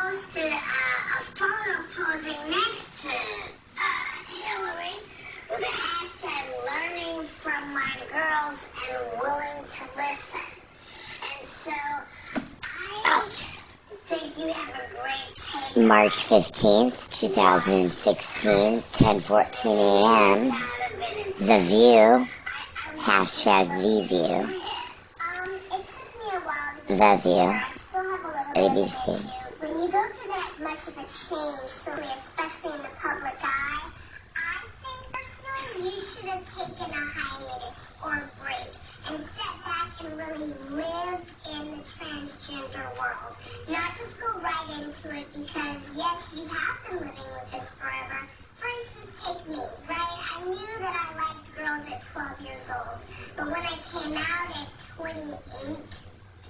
posted a photo posing next to Hillary with the hashtag learning from my girls and willing to listen. And so I think you have a great take. March 15th, 2016, 10:14 a.m. The View, hashtag The View. It took me a while to The get View. here. I still have a little bit of an ABC. issue. When you go through that much of a change, so especially in the public eye, I think personally you should have taken a hiatus or a break and sat back and really lived in the transgender world. Not just go right into it because, yes, you have been living with this forever. For instance, take me, right? I knew that I liked girls at 12 years old, but when I came out at 28,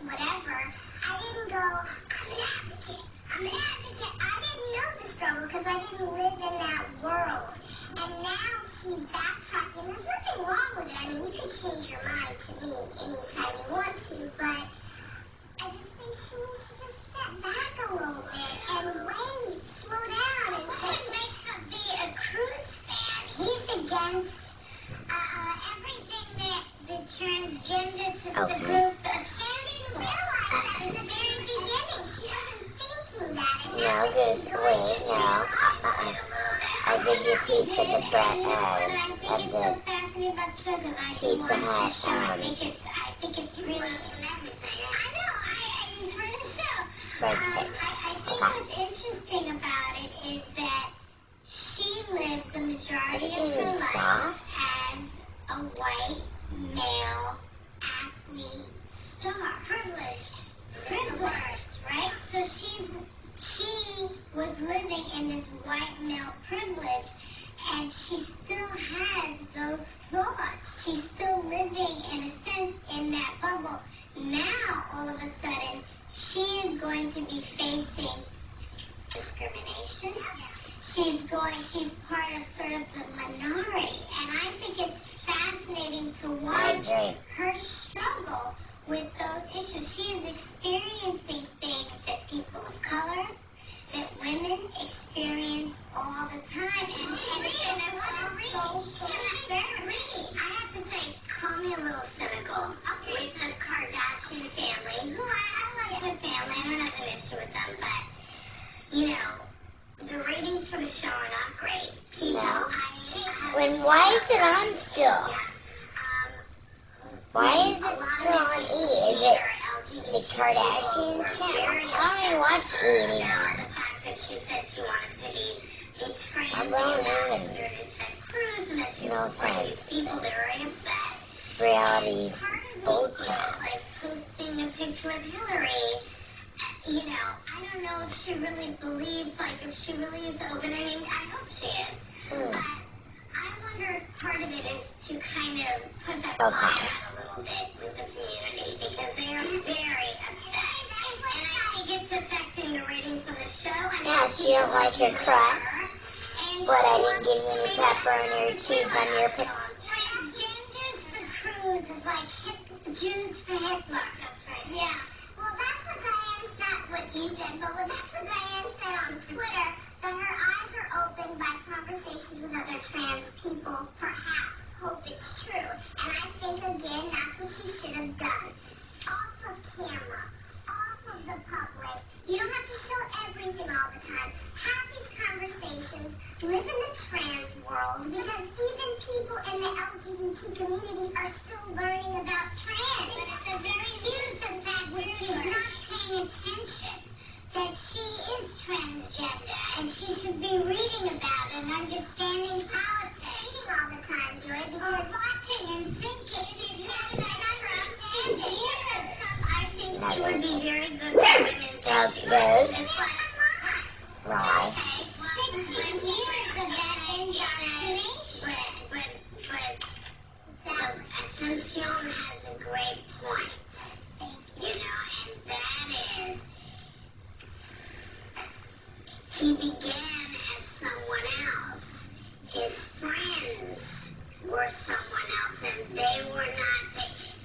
whatever, I didn't go, I'm an advocate. I didn't know the struggle because I didn't live in that world. And now she's backtracking. There's nothing wrong with it. I mean, you can change your mind to me anytime you want to, but I just think she needs to just step back a little bit and wait, slow down. And what makes her be a Cruz fan? He's against everything that the transgender sister group didn't realize that in the very beginning. She wasn't thinking that. No, Goose, wait, no. I think you see to the bread of the Pizza Hut. I think it's really in everything. I know, for the show. Breadsticks. I think what's interesting about it is that she lived the majority of her life as a white male athlete star. Privileged, right? So she was living in this white male privilege, and she still has those thoughts. She's still living, in a sense, in that bubble. Now, all of a sudden, she is going to be facing discrimination. She's part of sort of the minority, and I think it's fascinating to watch her struggle with those issues. She is experiencing things that people of color, that women experience all the time, and it's so very. I have to say, call me a little cynical with the Kardashian family, who I like the family. I don't have an issue with them, but you know, the ratings for the show are not great. Why is it on still? Why is it still on E? Is it the Kardashian channel? I don't even watch E anymore. The fact that she said she wanted to be trained. I'm wrong even. No offense. People that are very upset. It's reality Part of bullcrap. me, like posting a picture of Hillary. You know, I don't know if she really believes, like, if she really is open. I mean, I hope she is. But I wonder if part of it is to kind of put that fire out a little bit with the community, because they are very upset. And I think it's affecting the ratings of the show. Yeah, she don't like your crust. But I didn't give you any pepperoni or cheese on your pizza. Transgenders for Cruz is like Jews for Hitler. Yeah. Well, that's what Diane said, what you said, but that's what Diane said on Twitter, that her eyes are opened by conversations with other trans people, perhaps. Hope it's true. And I think, again, that's what she should have done. Off of camera, off of the public. You don't have to show everything all the time. Have these conversations, live in the trans world, because even people in the LGBT community are still learning about trans. But it's a very excuse the fact that she's not paying attention, that she is transgender, and she should be reading about it and understanding politics. Reading all the time, Joy, because watching and thinking, she's very understanding. I think she would be very good for women. Those. Why? 16 years of that indoctrination. But Ascension has a great point. You know, and that is, he began as someone else. His friends were someone else, and they were not.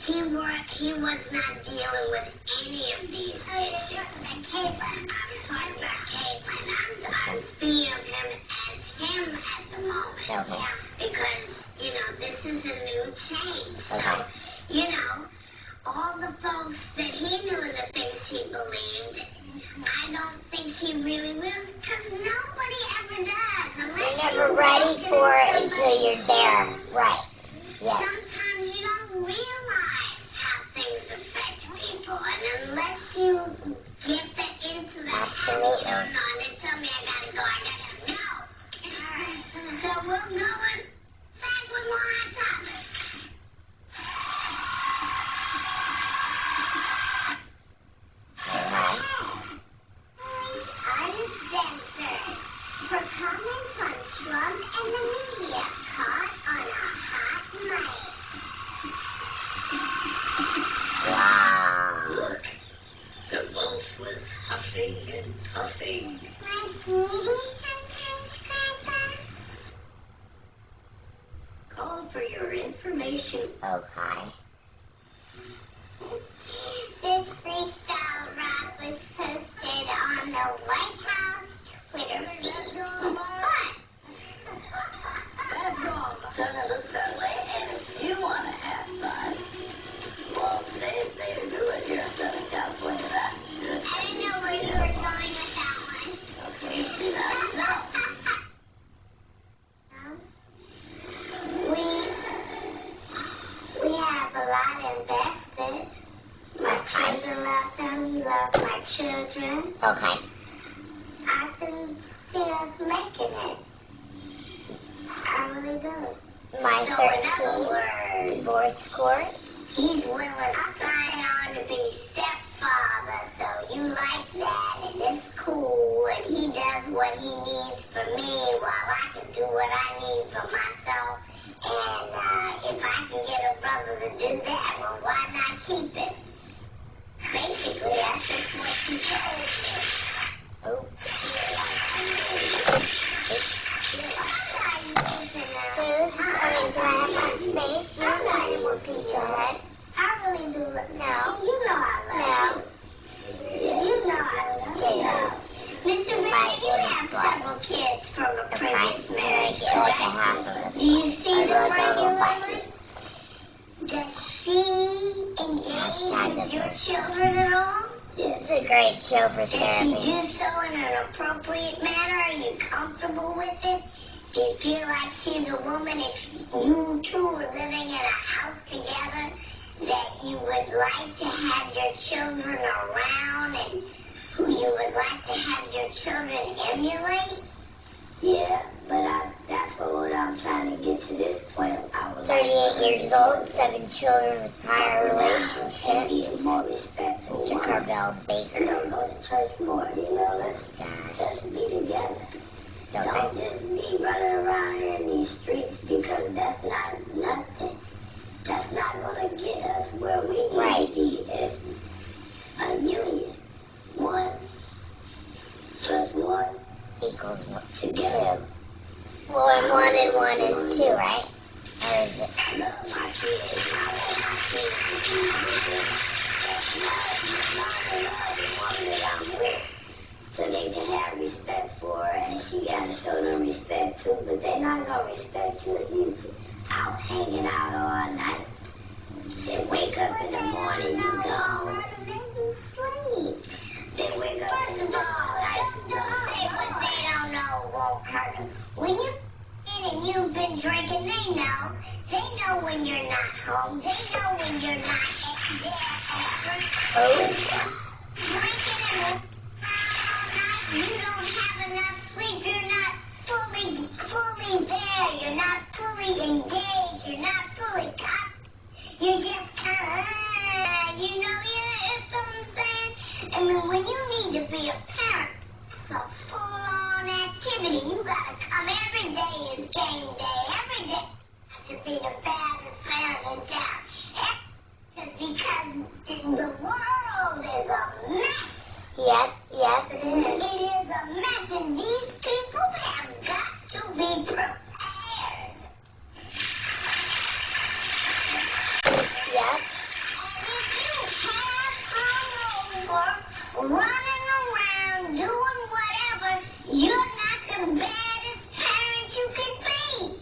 He was not dealing with any of these issues. And Caitlin, I'm talking about Okay. Because, this is a new change. So, Okay. all the folks that he knew and the things he believed, I don't think he really will, because nobody ever does. You're never ready for it until you're there. Right. Yes. Sometimes you don't realize how things affect people, and unless you get into the Absolutely. habit, they tell me I gotta go. No. All right. So we'll go back with more on topic. Uncensored. For comments on Trump and the media, caught on a hot mic. Wow. Look, the wolf was huffing and puffing. My beauty sometimes, Grandpa? Call for your information. Okay. This freestyle rap was posted on the White House Twitter feed. What? That's wrong. Son, it looks that way. And if you want to have fun, well, today's the day to do it here in Southern California. That's just. I didn't know where you were going with that one. Okay, see that? No. We have a lot invested. My children love them. You love my children. Okay. I can see us making it. I really do. My So in other 13 words, divorce court. he's willing to sign on to be stepfather, so you like that, and it's cool, and he does what he needs for me while I can do what I need for myself. And if I can get a brother to do that, well, why not keep it? Basically, that's just what she told me. Oh. Goose, do I have my space? You know you will Pizza Hut. I really do. No. You know I love you. You know I love you. Mr. Bennett, you have several kids from a previous marriage. Get like a half of it. Do you see I them like all the regularly? Does she engage with your children at all? It's a great show for Does she therapy. do so in an appropriate manner? Are you comfortable with it? Do you feel like she's a woman, if you two were living in a house together, that you would like to have your children around and who you would like to have your children emulate? Yeah, but that's what I'm trying to get to this point. I would 38 years old, 7 children with prior and relationships. be more respectful. Mr. Carvel Baker. Don't go to church more, let's be together. Don't just be running around here in these streets, because that's not nothing. That's not going to get us where we need to be as a union. 1 + 1 Equals 2. together. Well, and 1 is 2, right? Or is it? I love my kids. I want my kids to be the woman that I'm with, so they can have respect for her, and she got to show them respect too. But they're not going to respect you if you out hanging out all night. They wake up in the morning, you gone. They sleep. They wake up in the night, you Don't gone. say what they don't know won't hurt them. When you're in and you've been drinking, they know. They know when you're not home. They know when you're not there at work. Oh. Drinking and around all night, you don't have enough sleep. You're not fully there. You're not fully engaged. You're not fully caught. You're just kind of, you know what I'm saying? I mean, when you need to be a parent, it's a full-on activity. You gotta come every day is game day. Every day to be the baddest parent in town. Because the world is a mess. Yes, it It is. is a mess, and these people have got to be prepared. Yes. And if you have hungover, running around, doing whatever, you're not the baddest parent you could be.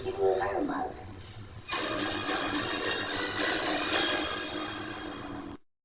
she was her mother.